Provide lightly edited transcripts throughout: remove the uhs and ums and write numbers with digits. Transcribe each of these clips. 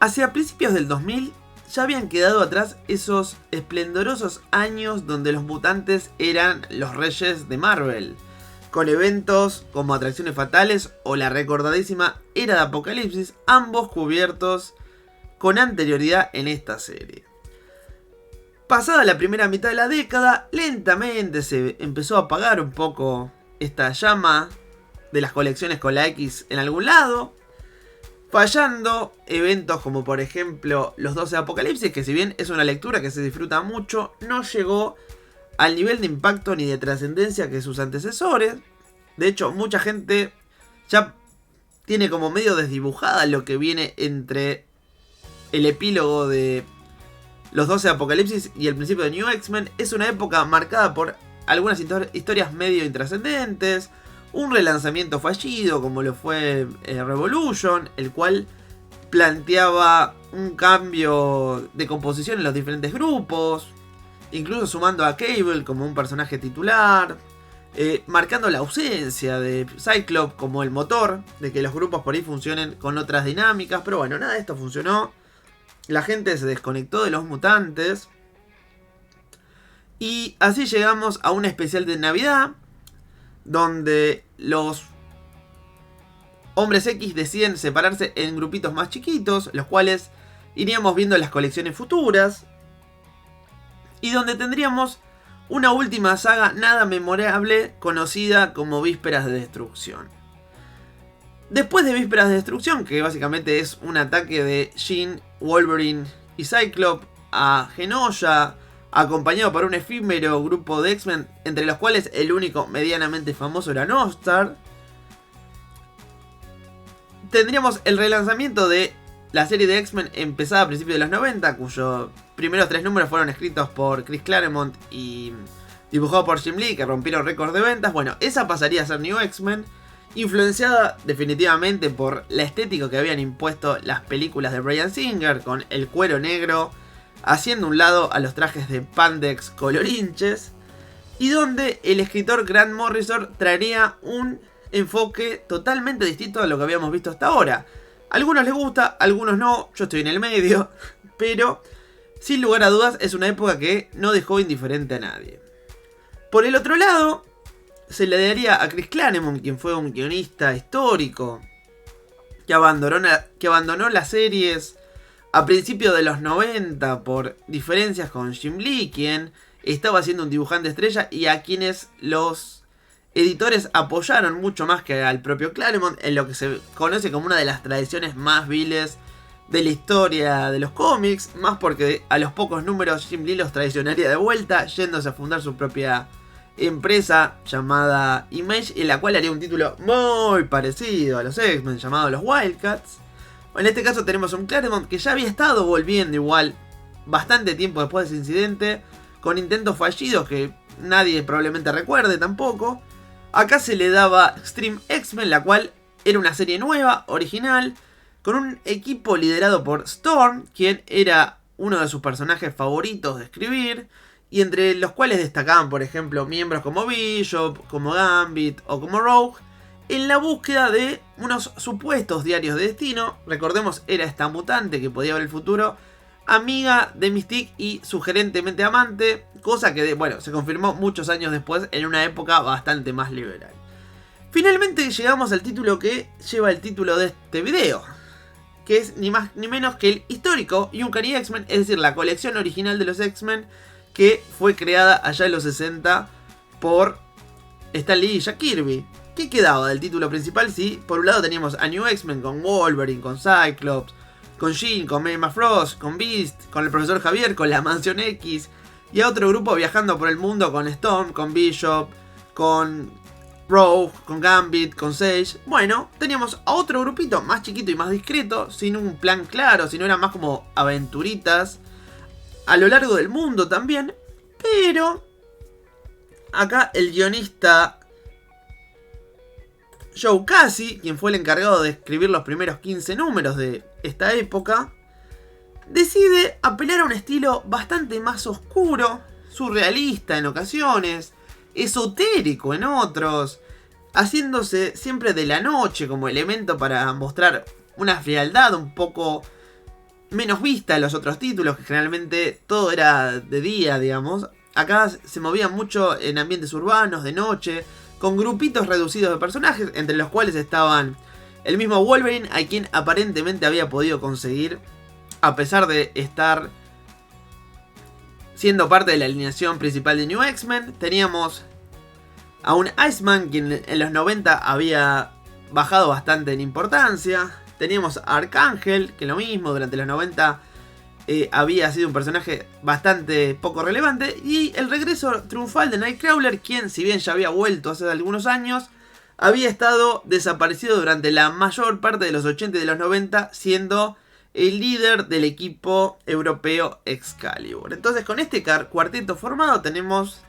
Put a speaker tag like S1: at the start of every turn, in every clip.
S1: Hacia principios del 2000 ya habían quedado atrás esos esplendorosos años donde los mutantes eran los reyes de Marvel, con eventos como Atracciones Fatales o la recordadísima Era de Apocalipsis, ambos cubiertos con anterioridad en esta serie. Pasada la primera mitad de la década, lentamente se empezó a apagar un poco esta llama de las colecciones con la X en algún lado, fallando eventos como por ejemplo Los 12 de Apocalipsis, que si bien es una lectura que se disfruta mucho, no llegó al nivel de impacto ni de trascendencia que sus antecesores. De hecho, mucha gente ya tiene como medio desdibujada lo que viene entre el epílogo de Los 12 de Apocalipsis y el principio de New X-Men. Es una época marcada por algunas historias medio intrascendentes, un relanzamiento fallido como lo fue Revolution, el cual planteaba un cambio de composición en los diferentes grupos, incluso sumando a Cable como un personaje titular, marcando la ausencia de Cyclops como el motor de que los grupos por ahí funcionen con otras dinámicas. Pero bueno, nada de esto funcionó. La gente se desconectó de los mutantes. Y así llegamos a un especial de Navidad, donde los Hombres X deciden separarse en grupitos más chiquitos, los cuales iríamos viendo en las colecciones futuras, y donde tendríamos una última saga nada memorable conocida como Vísperas de Destrucción. Después de Vísperas de Destrucción, que básicamente es un ataque de Jean, Wolverine y Cyclops a Genosha, acompañado por un efímero grupo de X-Men, entre los cuales el único medianamente famoso era Northstar, tendríamos el relanzamiento de la serie de X-Men empezada a principios de los 90, cuyos primeros 3 números fueron escritos por Chris Claremont y dibujado por Jim Lee, que rompieron récords de ventas. Bueno, esa pasaría a ser New X-Men, influenciada definitivamente por la estética que habían impuesto las películas de Bryan Singer, con el cuero negro haciendo un lado a los trajes de Pandex colorinches, y donde el escritor Grant Morrison traería un enfoque totalmente distinto a lo que habíamos visto hasta ahora. A algunos les gusta, a algunos no, yo estoy en el medio, pero sin lugar a dudas es una época que no dejó indiferente a nadie. Por el otro lado, se le daría a Chris Claremont, quien fue un guionista histórico, que abandonó las series a principios de los 90 por diferencias con Jim Lee, quien estaba siendo un dibujante estrella y a quienes los editores apoyaron mucho más que al propio Claremont en lo que se conoce como una de las tradiciones más viles de la historia de los cómics, más porque a los pocos números Jim Lee los traicionaría de vuelta, yéndose a fundar su propia empresa llamada Image, en la cual haría un título muy parecido a los X-Men llamado Los Wildcats. En este caso tenemos un Claremont que ya había estado volviendo igual bastante tiempo después de ese incidente, con intentos fallidos que nadie probablemente recuerde tampoco. Acá se le daba Extreme X-Men, la cual era una serie nueva, original, con un equipo liderado por Storm, quien era uno de sus personajes favoritos de escribir, y entre los cuales destacaban, por ejemplo, miembros como Bishop, como Gambit o como Rogue, en la búsqueda de unos supuestos diarios de destino. Recordemos, era esta mutante que podía ver el futuro, amiga de Mystique y sugerentemente amante, cosa que, bueno, se confirmó muchos años después en una época bastante más liberal. Finalmente llegamos al título que lleva el título de este video, que es ni más ni menos que el histórico Uncanny X-Men, es decir, la colección original de los X-Men que fue creada allá en los 60 por Stan Lee y Jack Kirby. ¿Qué quedaba del título principal? Sí, por un lado teníamos a New X-Men con Wolverine, con Cyclops, con Jean, con Emma Frost, con Beast, con el profesor Javier, con la Mansión X, y a otro grupo viajando por el mundo con Storm, con Bishop, con Rogue, con Gambit, con Sage. Bueno, teníamos a otro grupito más chiquito y más discreto, sin un plan claro, sino eran más como aventuritas a lo largo del mundo también. Pero acá el guionista Joe Casey, quien fue el encargado de escribir los primeros 15 números de esta época, decide apelar a un estilo bastante más oscuro, surrealista en ocasiones, esotérico en otros, haciéndose siempre de la noche como elemento para mostrar una frialdad un poco menos vista en los otros títulos, que generalmente todo era de día, digamos. Acá se movía mucho en ambientes urbanos, de noche, con grupitos reducidos de personajes, entre los cuales estaban el mismo Wolverine, a quien aparentemente había podido conseguir, a pesar de estar siendo parte de la alineación principal de New X-Men. Teníamos a un Iceman, quien en los 90 había bajado bastante en importancia. Teníamos a Arcángel, que lo mismo, durante los 90 había sido un personaje bastante poco relevante. Y el regreso triunfal de Nightcrawler, quien, si bien ya había vuelto hace algunos años, había estado desaparecido durante la mayor parte de los 80 y de los 90, siendo el líder del equipo europeo Excalibur. Entonces, con este cuarteto formado tenemos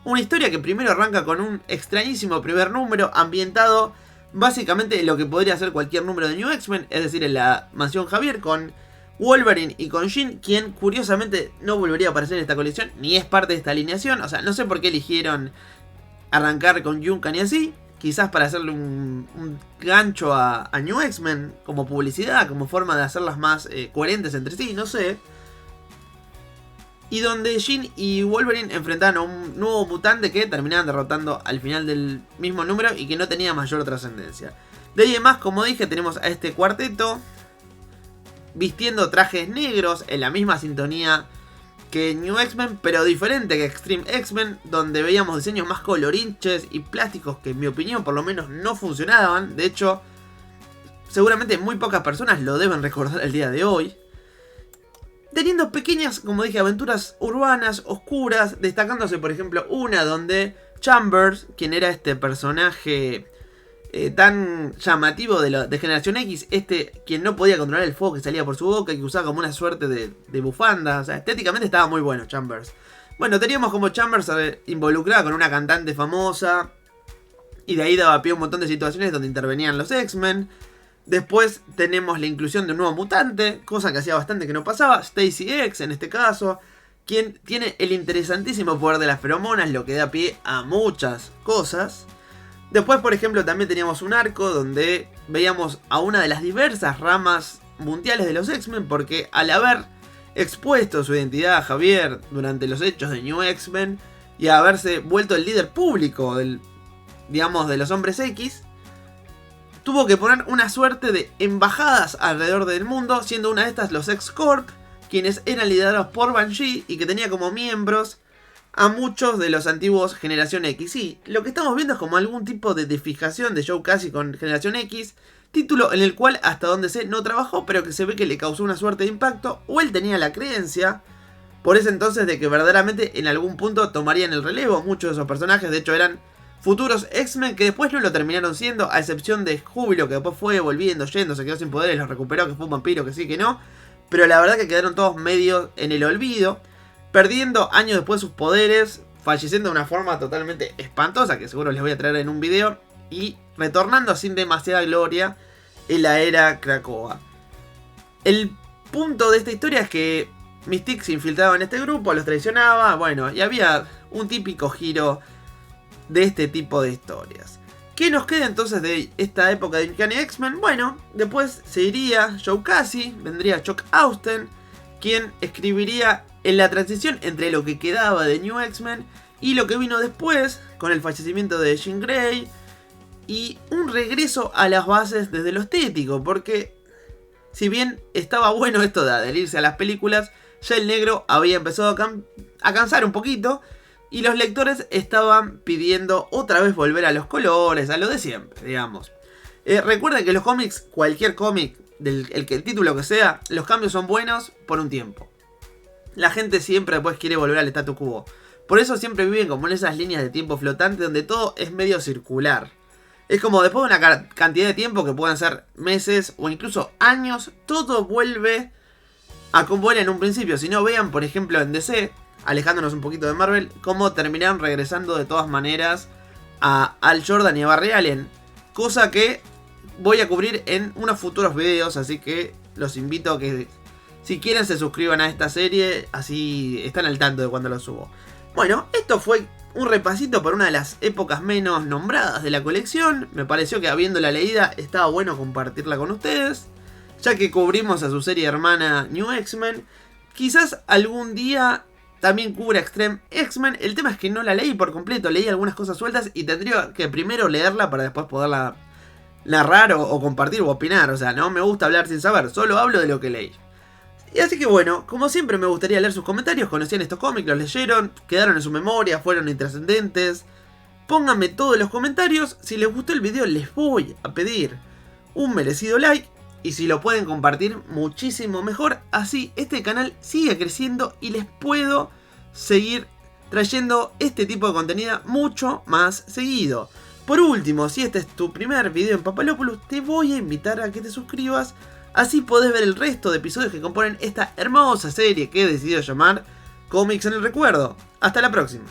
S1: una historia que primero arranca con un extrañísimo primer número ambientado básicamente en lo que podría ser cualquier número de New X-Men, es decir, en la Mansión Javier, con Wolverine y con Jean, quien curiosamente no volvería a aparecer en esta colección, ni es parte de esta alineación. O sea, no sé por qué eligieron arrancar con Junkan y así. Quizás para hacerle un gancho a New X-Men, como publicidad, como forma de hacerlas más coherentes entre sí, no sé. Y donde Jean y Wolverine enfrentaban a un nuevo mutante que terminaban derrotando al final del mismo número y que no tenía mayor trascendencia. De ahí en más, como dije, tenemos a este cuarteto vistiendo trajes negros en la misma sintonía que New X-Men, pero diferente que Extreme X-Men, donde veíamos diseños más colorinches y plásticos que en mi opinión por lo menos no funcionaban. De hecho, seguramente muy pocas personas lo deben recordar el día de hoy. Teniendo pequeñas, como dije, aventuras urbanas, oscuras, destacándose por ejemplo una donde Chambers, quien era este personaje tan llamativo de Generación X, quien no podía controlar el fuego que salía por su boca y que usaba como una suerte de bufanda. O sea, estéticamente estaba muy bueno Chambers. Bueno, teníamos como Chambers involucrada con una cantante famosa, y de ahí daba pie a un montón de situaciones donde intervenían los X-Men. Después tenemos la inclusión de un nuevo mutante, cosa que hacía bastante que no pasaba, Stacy X en este caso, quien tiene el interesantísimo poder de las feromonas, lo que da pie a muchas cosas. Después, por ejemplo, también teníamos un arco donde veíamos a una de las diversas ramas mundiales de los X-Men, porque al haber expuesto su identidad a Javier durante los hechos de New X-Men y a haberse vuelto el líder público de los Hombres X, tuvo que poner una suerte de embajadas alrededor del mundo, siendo una de estas los X-Corp, quienes eran liderados por Banshee y que tenía como miembros a muchos de los antiguos Generación X. Sí, lo que estamos viendo es como algún tipo de fijación de Joe Casey con Generación X, título en el cual hasta donde sé no trabajó, pero que se ve que le causó una suerte de impacto, o él tenía la creencia por ese entonces de que verdaderamente en algún punto tomarían el relevo. Muchos de esos personajes de hecho eran futuros X-Men que después no lo terminaron siendo, a excepción de Júbilo, que después fue volviendo, yendo, se quedó sin poderes, los recuperó, que fue un vampiro, que sí, que no. Pero la verdad que quedaron todos medio en el olvido, perdiendo años después sus poderes, falleciendo de una forma totalmente espantosa, que seguro les voy a traer en un video, y retornando sin demasiada gloria en la era Krakoa. El punto de esta historia es que Mystique se infiltraba en este grupo, los traicionaba, bueno, y había un típico giro de este tipo de historias. ¿Qué nos queda entonces de esta época de Uncanny X-Men? Bueno, después se iría Joe Casey, vendría Chuck Austen, quien escribiría en la transición entre lo que quedaba de New X-Men y lo que vino después, con el fallecimiento de Jean Grey, y un regreso a las bases desde lo estético, porque si bien estaba bueno esto de adherirse a las películas, ya el negro había empezado a cansar un poquito, y los lectores estaban pidiendo otra vez volver a los colores, a lo de siempre, digamos. Recuerden que los cómics, cualquier cómic, el título que sea, los cambios son buenos por un tiempo. La gente siempre después quiere volver al statu quo. Por eso siempre viven como en esas líneas de tiempo flotante donde todo es medio circular. Es como después de una cantidad de tiempo que pueden ser meses o incluso años, todo vuelve a como era en un principio. Si no, vean por ejemplo en DC, alejándonos un poquito de Marvel, cómo terminaron regresando de todas maneras a Al Jordan y a Barry Allen. Cosa que voy a cubrir en unos futuros videos, así que los invito a que si quieren se suscriban a esta serie, así están al tanto de cuando lo subo. Bueno, esto fue un repasito por una de las épocas menos nombradas de la colección. Me pareció que habiéndola leída estaba bueno compartirla con ustedes. ya que cubrimos a su serie hermana New X-Men. Quizás algún día también cubra Extreme X-Men. El tema es que no la leí por completo, leí algunas cosas sueltas y tendría que primero leerla para después poderla narrar o compartir o opinar. O sea, no me gusta hablar sin saber, solo hablo de lo que leí. Y así que bueno, como siempre me gustaría leer sus comentarios. ¿Conocían estos cómics? ¿Los leyeron? ¿Quedaron en su memoria? ¿Fueron intrascendentes? Pónganme todo en los comentarios. Si les gustó el video les voy a pedir un merecido like. Y si lo pueden compartir muchísimo mejor. Así este canal sigue creciendo y les puedo seguir trayendo este tipo de contenido mucho más seguido. Por último, si este es tu primer video en Papalópolis, te voy a invitar a que te suscribas. Así podés ver el resto de episodios que componen esta hermosa serie que he decidido llamar Cómics en el Recuerdo. Hasta la próxima.